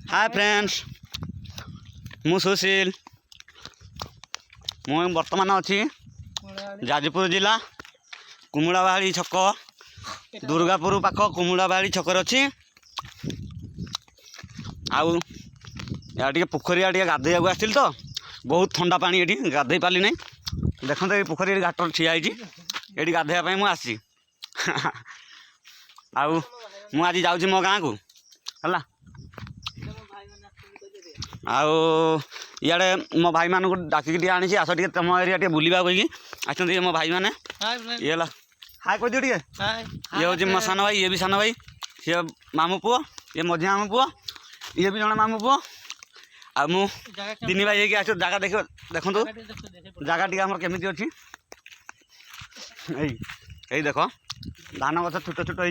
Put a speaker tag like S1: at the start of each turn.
S1: hi friends मु सुशील मु बर्तमान अच्छी जाजपुर जिला कुमुड़ाबाड़ी छक दुर्गापुर पाख कुमुड़ाबाड़ी छक अच्छी आउ या पोखरी या गाधे आसती तो बहुत ठंडा पानी ये गाधे पाली ना देखते ये पोखरी घाट ठिया ये गाधेवाई मुझे आउ मुझे जाऊँ मो गाँ को है आउ इे मो भाई मान को डाकिक आनी आस टे तुम एरिया टे बुलवा कहीं आसते मो भाई मैंने ये हाय कह दियो ये हूँ मो सान भाई ये भी सान भाई सी मामू पुओ ये मझिया मामू पुओ ये भी जन मामू पुओ आ मु तीन भाई ये आस जगह देख देखु जगह टी आम केमी अच्छी यही देख धान गछ छोट छोट हो